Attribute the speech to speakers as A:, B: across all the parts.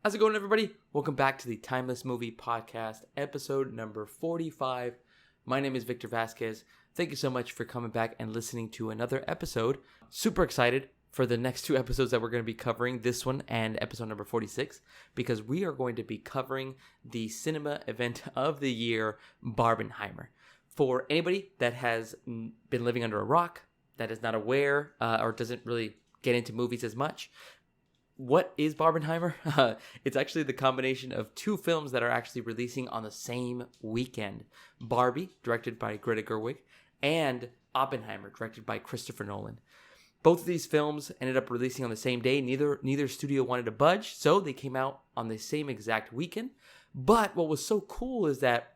A: How's it going, everybody? Welcome back to the Timeless Movie Podcast, episode number 45. My name is Victor Vasquez. Thank you so much for coming back and listening to another episode. Super excited for the next two episodes that we're going to be covering, this one and episode number 46, because we are going to be covering the cinema event of the year, Barbenheimer. For anybody that has been living under a rock, that is not aware or doesn't really get into movies as much, what is Barbenheimer? It's actually the combination of two films that are actually releasing on the same weekend. Barbie, directed by Greta Gerwig, and Oppenheimer, directed by Christopher Nolan. Both of these films ended up releasing on the same day. Neither studio wanted to budge, so they came out on the same exact weekend. But what was so cool is that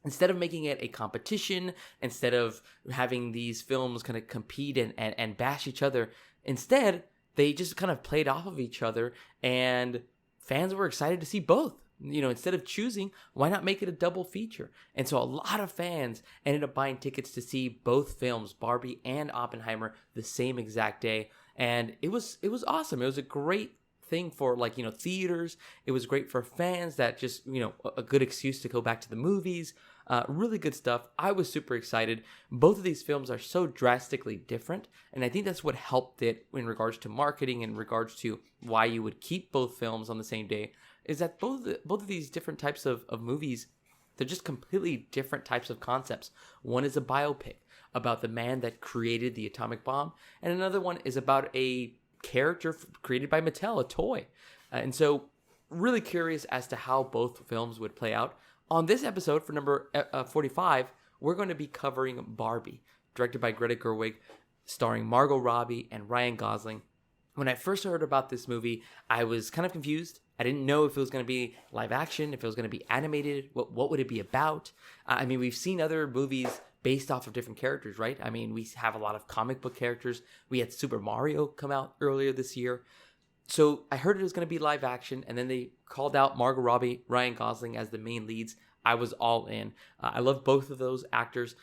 A: instead of making it a competition, instead of having these films kind of compete and bash each other, instead they just kind of played off of each other, and fans were excited to see both. You know, instead of choosing, why not make it a double feature? And so a lot of fans ended up buying tickets to see both films, Barbie and Oppenheimer, the same exact day. And it was awesome. It was a great thing for, theaters. It was great for fans that just, a good excuse to go back to the movies. Really good stuff. I was super excited. Both of these films are so drastically different, and I think that's what helped it in regards to marketing, in regards to why you would keep both films on the same day, is that both of these different types of movies, they're just completely different types of concepts. One is a biopic about the man that created the atomic bomb, and another one is about a character created by Mattel, a toy. And so really curious as to how both films would play out. On this episode, for number 45, we're going to be covering Barbie, directed by Greta Gerwig, starring Margot Robbie and Ryan Gosling. When I first heard about this movie, I was kind of confused. I didn't know if it was going to be live action, if it was going to be animated, what would it be about? I mean, we've seen other movies based off of different characters, right? I mean, we have a lot of comic book characters. We had Super Mario come out earlier this year. So I heard it was going to be live action, and then they called out Margot Robbie, Ryan Gosling as the main leads. I was all in. I love both of those actors.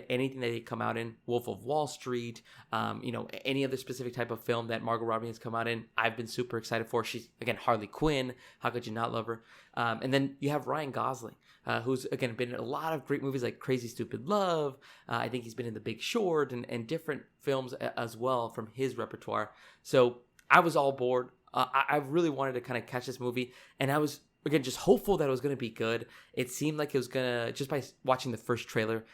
A: Anything that they come out in, Wolf of Wall Street, any other specific type of film that Margot Robbie has come out in, I've been super excited for. She's, again, Harley Quinn. How could you not love her? And then you have Ryan Gosling, who's, again, been in a lot of great movies like Crazy Stupid Love. I think he's been in The Big Short and different films as well from his repertoire. So I was all aboard. I really wanted to kind of catch this movie, and I was, again, just hopeful that it was going to be good. It seemed like it was going to, just by watching the first trailer,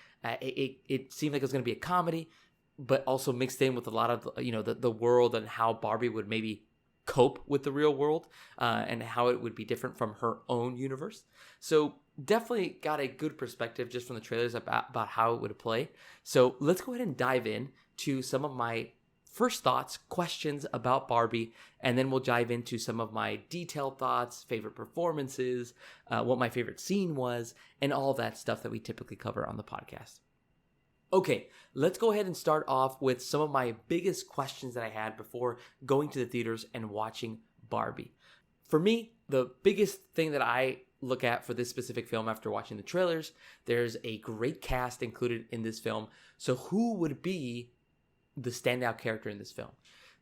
A: it seemed like it was going to be a comedy, but also mixed in with a lot of, the world and how Barbie would maybe cope with the real world and how it would be different from her own universe. So definitely got a good perspective just from the trailers about how it would play. So let's go ahead and dive in to some of my first thoughts, questions about Barbie, and then we'll dive into some of my detailed thoughts, favorite performances, what my favorite scene was, and all that stuff that we typically cover on the podcast. Okay, let's go ahead and start off with some of my biggest questions that I had before going to the theaters and watching Barbie. For me, the biggest thing that I look at for this specific film after watching the trailers, there's a great cast included in this film. So who would be the standout character in this film?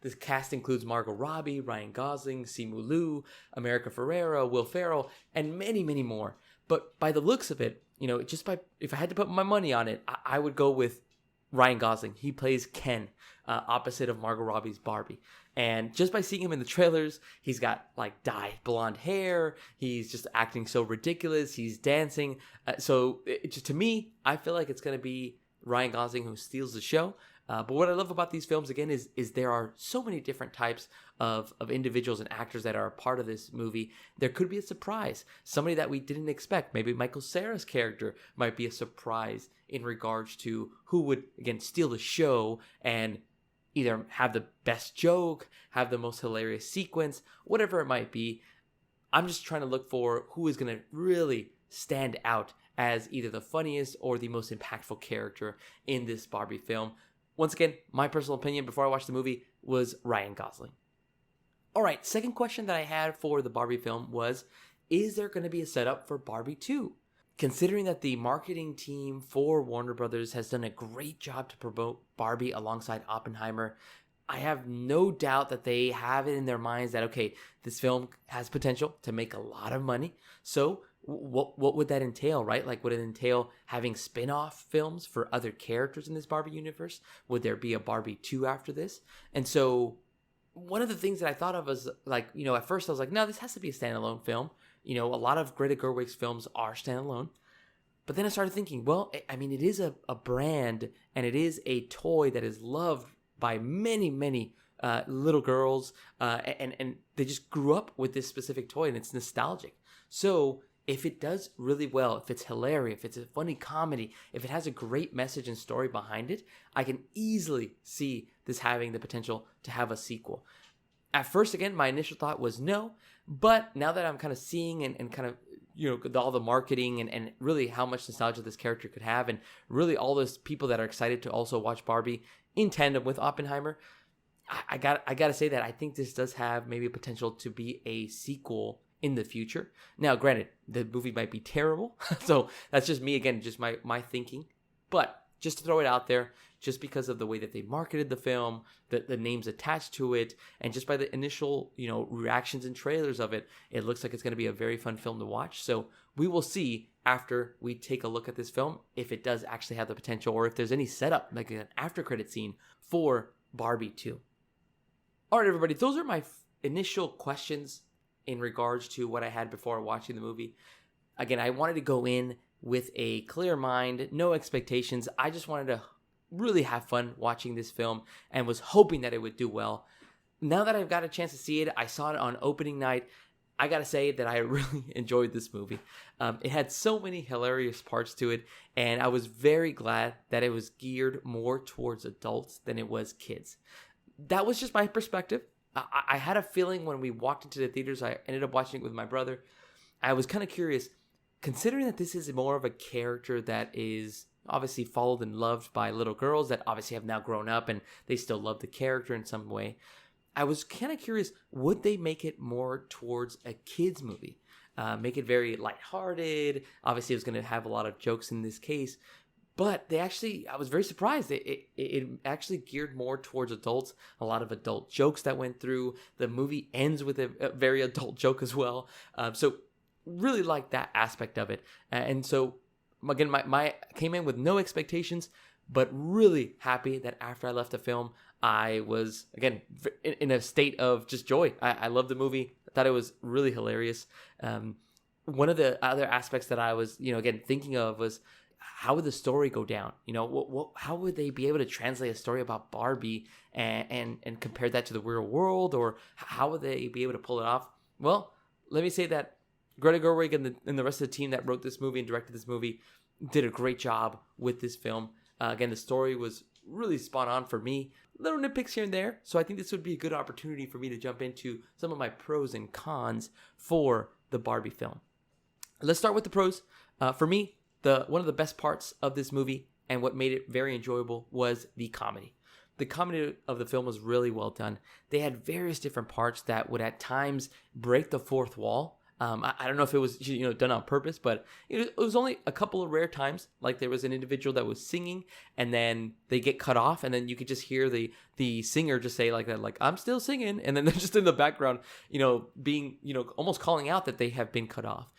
A: This cast includes Margot Robbie, Ryan Gosling, Simu Liu, America Ferrera, Will Ferrell, and many, many more. But by the looks of it, if I had to put my money on it, I would go with Ryan Gosling. He plays Ken, opposite of Margot Robbie's Barbie. And just by seeing him in the trailers, he's got dyed blonde hair. He's just acting so ridiculous. He's dancing. To me, I feel like it's going to be Ryan Gosling who steals the show. But what I love about these films, again, is there are so many different types of individuals and actors that are a part of this movie. There could be a surprise, somebody that we didn't expect. Maybe Michael Cera's character might be a surprise in regards to who would, again, steal the show and either have the best joke, have the most hilarious sequence, whatever it might be. I'm just trying to look for who is going to really stand out as either the funniest or the most impactful character in this Barbie film. Once again, my personal opinion before I watched the movie was Ryan Gosling. All right, second question that I had for the Barbie film was, is there going to be a setup for Barbie 2? Considering that the marketing team for Warner Brothers has done a great job to promote Barbie alongside Oppenheimer, I have no doubt that they have it in their minds that, okay, this film has potential to make a lot of money. So what would that entail, right? Like, would it entail having spin-off films for other characters in this Barbie universe? Would there be a Barbie 2 after this? And so one of the things that I thought of was like, at first I was like, no, this has to be a standalone film. A lot of Greta Gerwig's films are standalone. But then I started thinking, well, I mean, it is a brand, and it is a toy that is loved by many, many little girls, and they just grew up with this specific toy, and it's nostalgic. So if it does really well, if it's hilarious, if it's a funny comedy, if it has a great message and story behind it, I can easily see this having the potential to have a sequel. At first, again, my initial thought was no, but now that I'm kind of seeing and kind of, all the marketing and really how much nostalgia this character could have, and really all those people that are excited to also watch Barbie in tandem with Oppenheimer, I gotta say that I think this does have maybe potential to be a sequel in the future. Now, granted, the movie might be terrible, so that's just me, again, just my thinking. But just to throw it out there, just because of the way that they marketed the film, the names attached to it, and just by the initial, reactions and trailers of it, it looks like it's going to be a very fun film to watch. So we will see after we take a look at this film if it does actually have the potential, or if there's any setup, like an after credit scene for Barbie 2. All right, everybody, those are my initial questions in regards to what I had before watching the movie. Again, I wanted to go in with a clear mind, no expectations. I just wanted to really have fun watching this film and was hoping that it would do well. Now that I've got a chance to see it, I saw it on opening night. I gotta say that I really enjoyed this movie. It had so many hilarious parts to it, and I was very glad that it was geared more towards adults than it was kids. That was just my perspective. I had a feeling when we walked into the theaters, I ended up watching it with my brother. I was kind of curious, considering that this is more of a character that is obviously followed and loved by little girls that obviously have now grown up and they still love the character in some way. I was kind of curious, would they make it more towards a kid's movie? Make it very lighthearted. Obviously, it was going to have a lot of jokes in this case. But I was very surprised. It actually geared more towards adults. A lot of adult jokes that went through. The movie ends with a very adult joke as well. So really like that aspect of it. And so, again, my came in with no expectations, but really happy that after I left the film, I was, again, in a state of just joy. I loved the movie. I thought it was really hilarious. One of the other aspects that I was, again, thinking of was, how would the story go down? How would they be able to translate a story about Barbie and compare that to the real world? Or how would they be able to pull it off? Well, let me say that Greta Gerwig and the rest of the team that wrote this movie and directed this movie did a great job with this film. Again, the story was really spot on for me. Little nitpicks here and there. So I think this would be a good opportunity for me to jump into some of my pros and cons for the Barbie film. Let's start with the pros. For me, one of the best parts of this movie and what made it very enjoyable was the comedy. The comedy of the film was really well done. They had various different parts that would at times break the fourth wall. I don't know if it was done on purpose, but it was only a couple of rare times. Like there was an individual that was singing, and then they get cut off, and then you could just hear the singer just say like that, like I'm still singing, and then they're just in the background, being almost calling out that they have been cut off.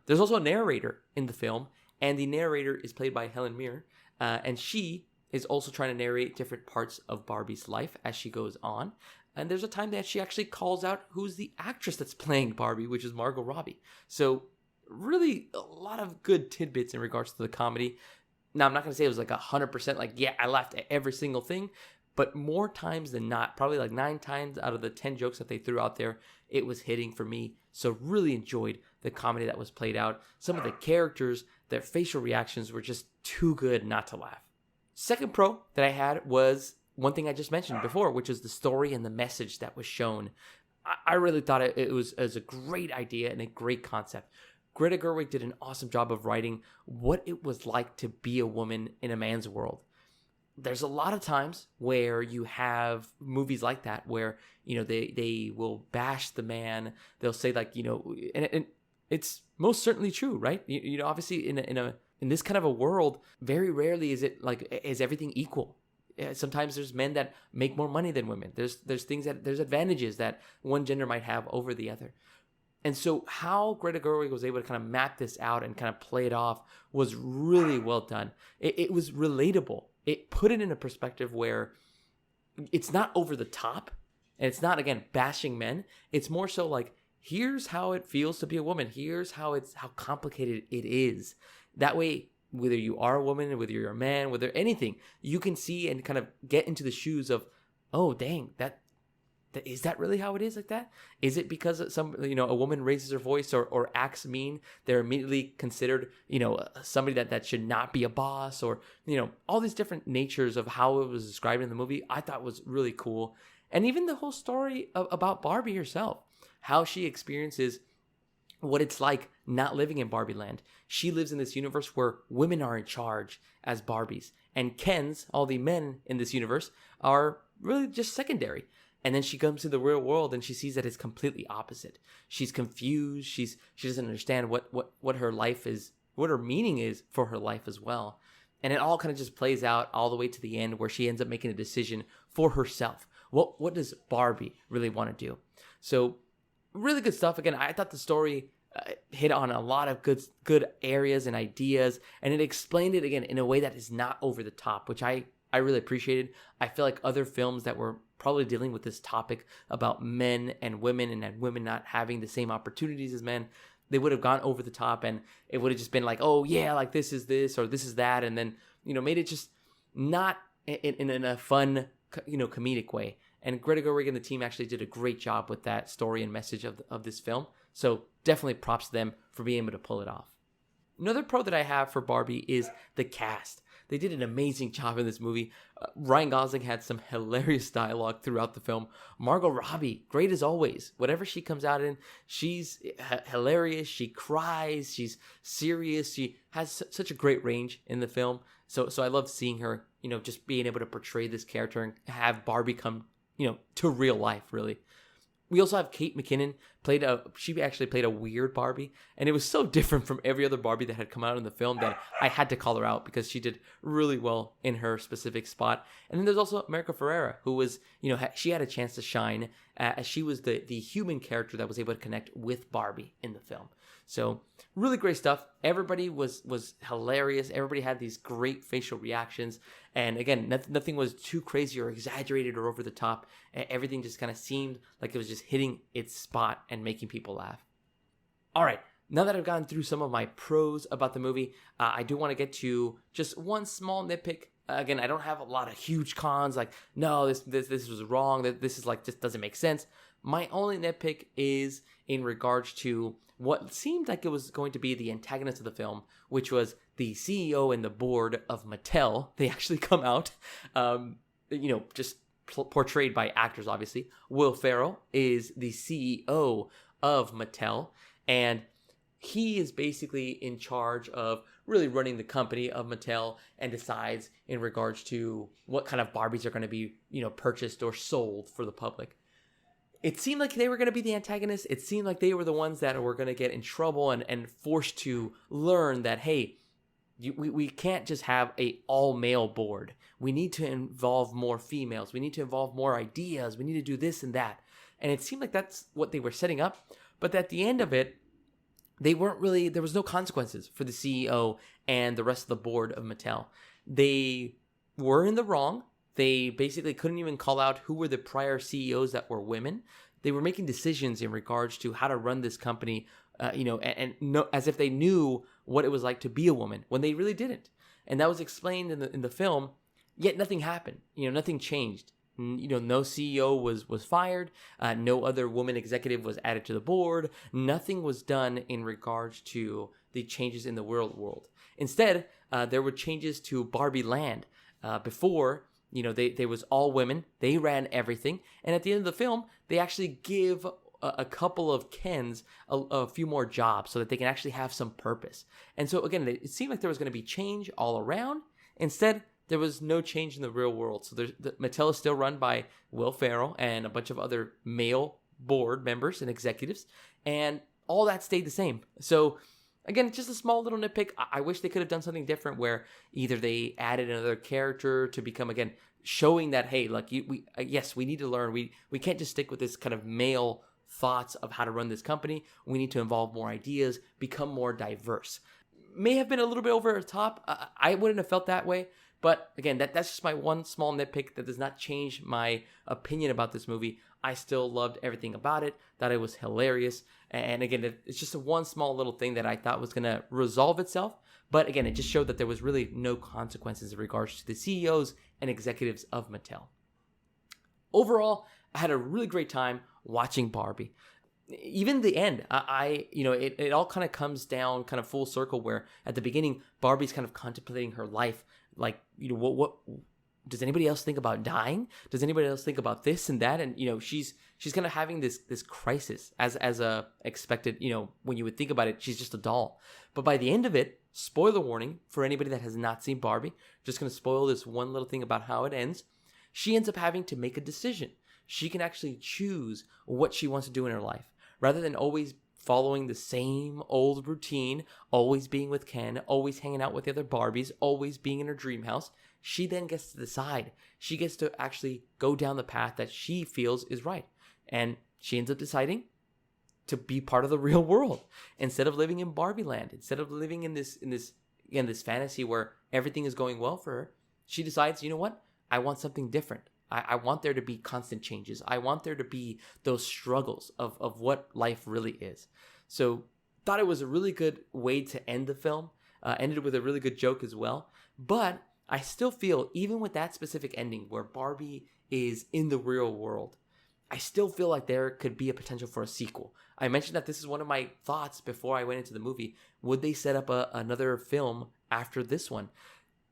A: There's also a narrator in the film, and the narrator is played by Helen Mirren, and she is also trying to narrate different parts of Barbie's life as she goes on. And there's a time that she actually calls out who's the actress that's playing Barbie, which is Margot Robbie. So really a lot of good tidbits in regards to the comedy. Now, I'm not going to say it was like 100%, like, yeah, I laughed at every single thing. But more times than not, probably like 9 times out of the 10 jokes that they threw out there, it was hitting for me. So really enjoyed the comedy that was played out. Some of the characters, their facial reactions were just too good not to laugh. Second pro that I had was one thing I just mentioned before, which is the story and the message that was shown. I really thought it was a great idea and a great concept. Greta Gerwig did an awesome job of writing what it was like to be a woman in a man's world. There's a lot of times where you have movies like that where, they will bash the man. They'll say like, and it's most certainly true, right? Obviously in this kind of a world, very rarely is it like, is everything equal? Sometimes there's men that make more money than women. There's there's advantages that one gender might have over the other. And so how Greta Gerwig was able to kind of map this out and kind of play it off was really well done. It was relatable. It put it in a perspective where it's not over the top, and it's not, again, bashing men. It's more so like, here's how it feels to be a woman. Here's how complicated it is. That way, whether you are a woman, whether you're a man, whether anything, you can see and kind of get into the shoes of, oh, dang, is that really how it is like that? Is it because a woman raises her voice or acts mean, they're immediately considered, somebody that should not be a boss, or, all these different natures of how it was described in the movie, I thought was really cool. And even the whole story about Barbie herself, how she experiences what it's like not living in Barbie land. She lives in this universe where women are in charge as Barbies, and Kens, all the men in this universe, are really just secondary. And then she comes to the real world and she sees that it's completely opposite. She's confused. She doesn't understand what her life is, what her meaning is for her life as well. And it all kind of just plays out all the way to the end where she ends up making a decision for herself. What does Barbie really want to do? So really good stuff. Again, I thought the story hit on a lot of good areas and ideas, and it explained it again in a way that is not over the top, which I really appreciated. I feel like other films that were probably dealing with this topic about men and women not having the same opportunities as men, they would have gone over the top, and it would have just been like, oh yeah, like this is this or this is that, and then made it just not in a fun comedic way. And Greta Gerwig and the team actually did a great job with that story and message of this film. So definitely props to them for being able to pull it off. Another pro that I have for Barbie is the cast. They did an amazing job in this movie. Ryan Gosling had some hilarious dialogue throughout the film. Margot Robbie, great as always. Whatever she comes out in, she's hilarious. She cries. She's serious. She has such a great range in the film. So I love seeing her, just being able to portray this character and have Barbie come, to real life, really. We also have Kate McKinnon she actually played a weird Barbie, and it was so different from every other Barbie that had come out in the film that I had to call her out because she did really well in her specific spot. And then there's also America Ferrera, who was, she had a chance to shine as she was the human character that was able to connect with Barbie in the film. So really great stuff. Everybody was hilarious. Everybody had these great facial reactions. And again, nothing was too crazy or exaggerated or over the top. Everything just kind of seemed like it was just hitting its spot and making people laugh. All right, now that I've gone through some of my pros about the movie, I do want to get to just one small nitpick. Again, I don't have a lot of huge cons like, no, this was wrong, that this is like, just doesn't make sense. My only nitpick is in regards to what seemed like it was going to be the antagonist of the film, which was the CEO and the board of Mattel. They actually come out, just portrayed by actors, obviously. Will Ferrell is the CEO of Mattel, and he is basically in charge of really running the company of Mattel and decides in regards to what kind of Barbies are going to be, purchased or sold for the public. It seemed like they were going to be the antagonists. It seemed like they were the ones that were going to get in trouble and forced to learn that, hey, we can't just have a all-male board. We need to involve more females. We need to involve more ideas. We need to do this and that. And it seemed like that's what they were setting up. But at the end of it, there was no consequences for the CEO and the rest of the board of Mattel. They were in the wrong. They basically couldn't even call out who were the prior CEOs that were women. They were making decisions in regards to how to run this company, as if they knew what it was like to be a woman when they really didn't. And that was explained in the film, yet nothing happened. Nothing changed. No CEO was fired. No other woman executive was added to the board. Nothing was done in regards to the changes in the world. Instead, there were changes to Barbie Land. Before, they was all women. They ran everything. And at the end of the film, they actually give a couple of Kens a few more jobs so that they can actually have some purpose. And so, again, it seemed like there was going to be change all around. Instead, there was no change in the real world. So Mattel is still run by Will Ferrell and a bunch of other male board members and executives. And all that stayed the same. So, again, just a small little nitpick. I wish they could have done something different where either they added another character to become, again, showing that, hey, like yes, we need to learn. We can't just stick with this kind of male thoughts of how to run this company. We need to involve more ideas, become more diverse. May have been a little bit over the top. I wouldn't have felt that way. But again, that's just my one small nitpick. That does not change my opinion about this movie. I still loved everything about it. Thought it was hilarious. And again, it's just a one small little thing that I thought was going to resolve itself. But again, it just showed that there was really no consequences in regards to the CEOs and executives of Mattel. Overall, I had a really great time watching Barbie. Even the end, it all kind of comes down kind of full circle, where at the beginning, Barbie's kind of contemplating her life. Like, what does anybody else think about dying? Does anybody else think about this and that? And, she's kind of having this crisis as a expected, when you would think about it, she's just a doll. But by the end of it, spoiler warning for anybody that has not seen Barbie, just going to spoil this one little thing about how it ends. She ends up having to make a decision. She can actually choose what she wants to do in her life. Rather than always following the same old routine, always being with Ken, always hanging out with the other Barbies, always being in her dream house, she then gets to decide. She gets to actually go down the path that she feels is right. And she ends up deciding to be part of the real world. Instead of living in Barbie land, instead of living in this fantasy where everything is going well for her, she decides, you know what? I want something different. I want there to be constant changes. I want there to be those struggles of what life really is. So thought it was a really good way to end the film. Ended with a really good joke as well. But I still feel, even with that specific ending where Barbie is in the real world, I still feel like there could be a potential for a sequel. I mentioned that this is one of my thoughts before I went into the movie. Would they set up another film after this one?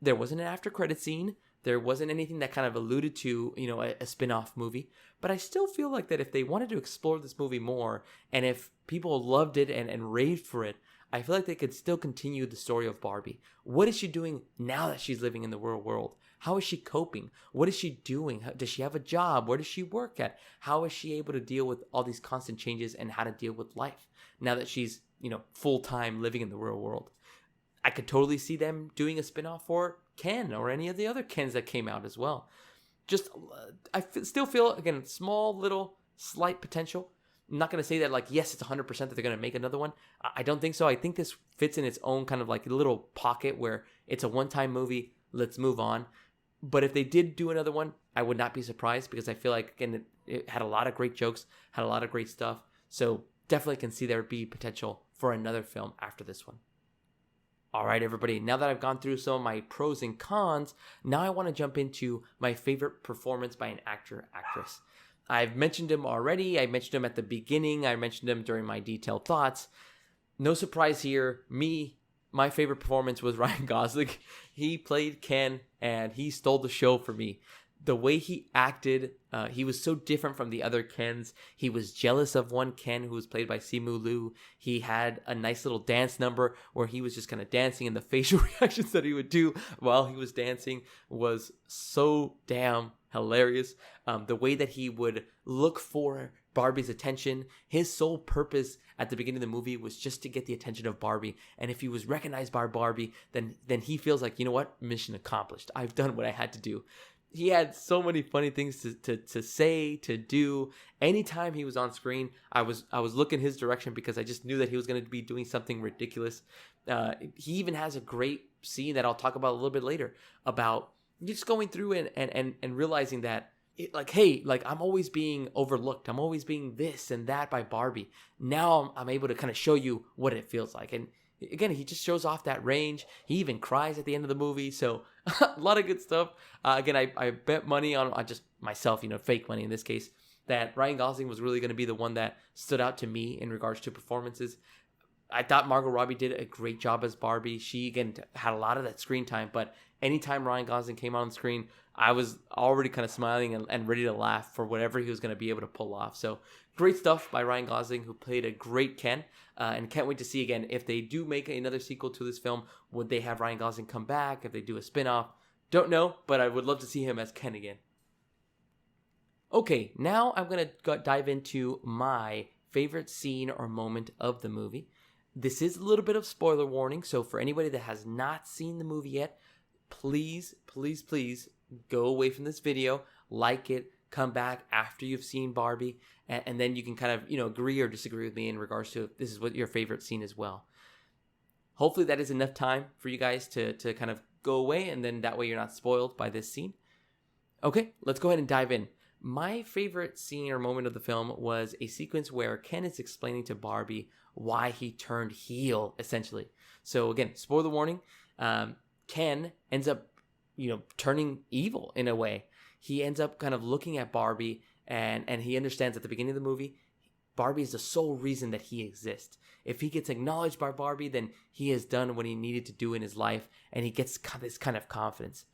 A: There wasn't an after credit scene. There wasn't anything that kind of alluded to, a spin-off movie. But I still feel like that if they wanted to explore this movie more, and if people loved it and raved for it, I feel like they could still continue the story of Barbie. What is she doing now that she's living in the real world? How is she coping? What is she doing? Does she have a job? Where does she work at? How is she able to deal with all these constant changes and how to deal with life now that she's, full-time living in the real world? I could totally see them doing a spin-off for Ken or any of the other Kens that came out as well. Still feel, again, small, little, slight potential. I'm not going to say that, yes, it's 100% that they're going to make another one. I don't think so. I think this fits in its own kind of little pocket where it's a one-time movie. Let's move on. But if they did do another one, I would not be surprised, because I feel like, again, it had a lot of great jokes, had a lot of great stuff. So definitely can see there be potential for another film after this one. All right, everybody, now that I've gone through some of my pros and cons, now I want to jump into my favorite performance by an actor, actress. I've mentioned him already. I mentioned him at the beginning. I mentioned him during my detailed thoughts. No surprise here. My favorite performance was Ryan Gosling. He played Ken, and he stole the show for me. The way he acted, he was so different from the other Kens. He was jealous of one Ken who was played by Simu Liu. He had a nice little dance number where he was just kind of dancing, and the facial reactions that he would do while he was dancing was so damn hilarious. The way that he would look for Barbie's attention, his sole purpose at the beginning of the movie was just to get the attention of Barbie. And if he was recognized by Barbie, then he feels like, you know what, mission accomplished. I've done what I had to do. He had so many funny things to say, to do. Anytime he was on screen, I was looking his direction, because I just knew that he was going to be doing something ridiculous. He even has a great scene that I'll talk about a little bit later, about just going through and realizing that, I'm always being overlooked. I'm always being this and that by Barbie. Now I'm able to kind of show you what it feels like. And again, he just shows off that range. He even cries at the end of the movie. So a lot of good stuff. Again, I bet money on just myself, fake money in this case, that Ryan Gosling was really going to be the one that stood out to me in regards to performances. I thought Margot Robbie did a great job as Barbie. She, again, had a lot of that screen time, but anytime Ryan Gosling came on screen, I was already kind of smiling and ready to laugh for whatever he was going to be able to pull off. So great stuff by Ryan Gosling, who played a great Ken, and can't wait to see, again, if they do make another sequel to this film, would they have Ryan Gosling come back? If they do a spin-off, don't know, but I would love to see him as Ken again. Okay, now I'm going to dive into my favorite scene or moment of the movie. This is a little bit of spoiler warning, so for anybody that has not seen the movie yet, please, please, please go away from this video, like it, come back after you've seen Barbie, and then you can kind of, agree or disagree with me in regards to if this is what your favorite scene as well. Hopefully that is enough time for you guys to kind of go away, and then that way you're not spoiled by this scene. Okay, let's go ahead and dive in. My favorite scene or moment of the film was a sequence where Ken is explaining to Barbie why he turned heel, essentially. So again, spoiler warning, Ken ends up, turning evil in a way. He ends up kind of looking at Barbie, and he understands at the beginning of the movie, Barbie is the sole reason that he exists. If he gets acknowledged by Barbie, then he has done what he needed to do in his life, and he gets this kind of confidence.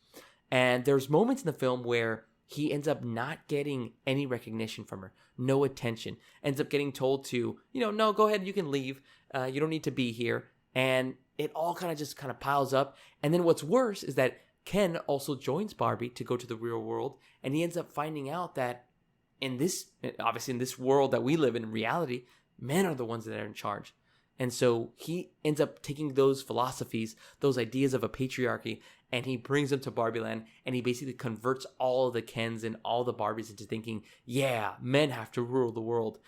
A: And there's moments in the film where he ends up not getting any recognition from her, no attention, ends up getting told to, no, go ahead, you can leave. You don't need to be here. And it all kind of piles up. And then what's worse is that Ken also joins Barbie to go to the real world. And he ends up finding out that in this world that we live in reality, men are the ones that are in charge. And so he ends up taking those philosophies, those ideas of a patriarchy, and he brings them to Barbie Land, and he basically converts all the Kens and all the Barbies into thinking, yeah, men have to rule the world.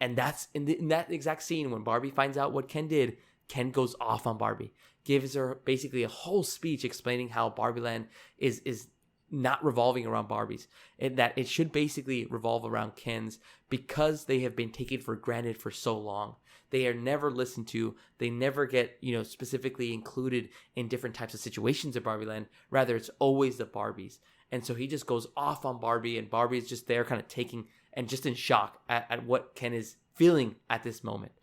A: And that's in that exact scene when Barbie finds out what Ken did, Ken goes off on Barbie, gives her basically a whole speech explaining how Barbie Land is not revolving around Barbies, and that it should basically revolve around Kens because they have been taken for granted for so long. They are never listened to. They never get, specifically included in different types of situations at Barbie Land. Rather, it's always the Barbies. And so he just goes off on Barbie, and Barbie is just there kind of taking and just in shock at what Ken is feeling at this moment.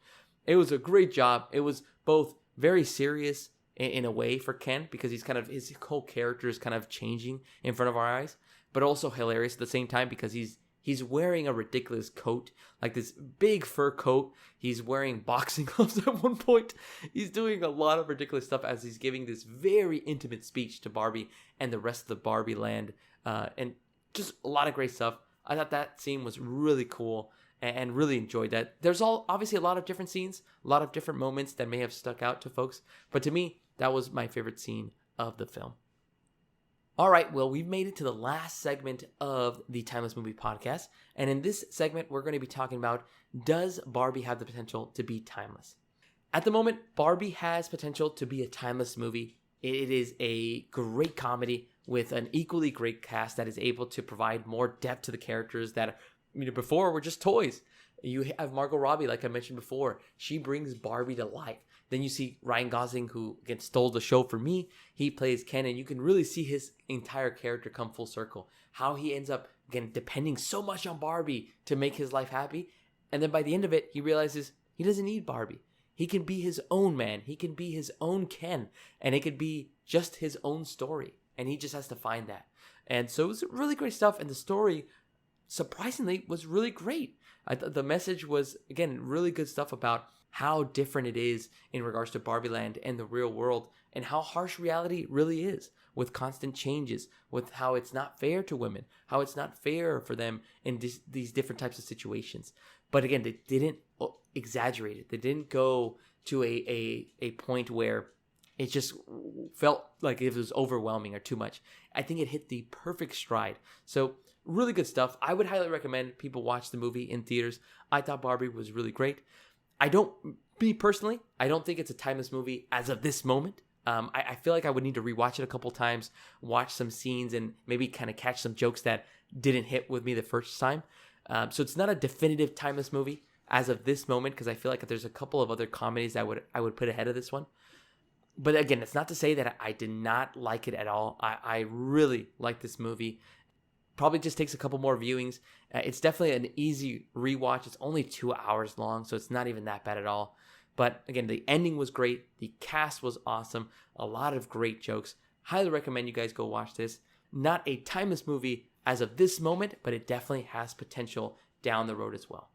A: It was a great job. It was both very serious in a way for Ken, because his whole character is kind of changing in front of our eyes, but also hilarious at the same time because he's wearing a ridiculous coat, like this big fur coat. He's wearing boxing gloves at one point. He's doing a lot of ridiculous stuff as he's giving this very intimate speech to Barbie and the rest of the Barbie Land, and just a lot of great stuff. I thought that scene was really cool and really enjoyed that. There's obviously a lot of different scenes, a lot of different moments that may have stuck out to folks, but to me, that was my favorite scene of the film. All right, well, we've made it to the last segment of the Timeless Movie Podcast. And in this segment, we're going to be talking about, does Barbie have the potential to be timeless? At the moment, Barbie has potential to be a timeless movie. It is a great comedy with an equally great cast that is able to provide more depth to the characters that before were just toys. You have Margot Robbie, like I mentioned before. She brings Barbie to life. Then you see Ryan Gosling, who again stole the show for me. He plays Ken, and you can really see his entire character come full circle. How he ends up, again, depending so much on Barbie to make his life happy. And then by the end of it, he realizes he doesn't need Barbie. He can be his own man. He can be his own Ken. And it could be just his own story. And he just has to find that. And so it was really great stuff. And the story, surprisingly, was really great. I thought the message was, again, really good stuff about how different it is in regards to Barbie Land and the real world, and how harsh reality really is, with constant changes, with how it's not fair to women, how it's not fair for them in these different types of situations. But again, they didn't exaggerate it. They didn't go to a point where it just felt like it was overwhelming or too much. I think it hit the perfect stride. So really good stuff. I would highly recommend people watch the movie in theaters. I thought Barbie was really great. I don't think it's a timeless movie as of this moment. I feel like I would need to rewatch it a couple times, watch some scenes, and maybe kind of catch some jokes that didn't hit with me the first time. So it's not a definitive timeless movie as of this moment, because I feel like there's a couple of other comedies I would put ahead of this one. But again, it's not to say that I did not like it at all. I really like this movie. Probably just takes a couple more viewings. It's definitely an easy rewatch. It's only 2 hours long, so it's not even that bad at all. But again, the ending was great. The cast was awesome. A lot of great jokes. Highly recommend you guys go watch this. Not a timeless movie as of this moment, but it definitely has potential down the road as well.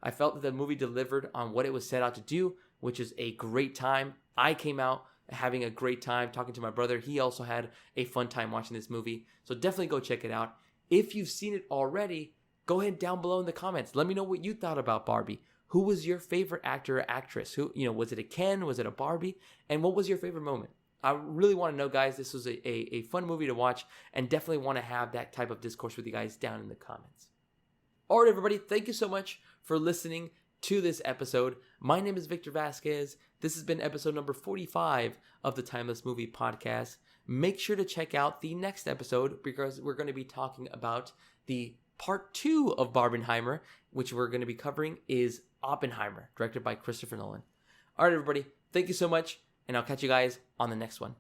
A: I felt that the movie delivered on what it was set out to do, which is a great time. I came out having a great time talking to my brother. He also had a fun time watching this movie. So definitely go check it out. If you've seen it already, go ahead down below in the comments. Let me know what you thought about Barbie. Who was your favorite actor or actress? Was it a Ken? Was it a Barbie? And what was your favorite moment? I really want to know, guys. This was a fun movie to watch, and definitely want to have that type of discourse with you guys down in the comments. All right, everybody, thank you so much for listening to this episode. My name is Victor Vasquez. This has been episode number 45 of the Timeless Movie Podcast. Make sure to check out the next episode because we're going to be talking about the part 2 of Barbenheimer, which we're going to be covering is Oppenheimer, directed by Christopher Nolan. All right, everybody, thank you so much, and I'll catch you guys on the next one.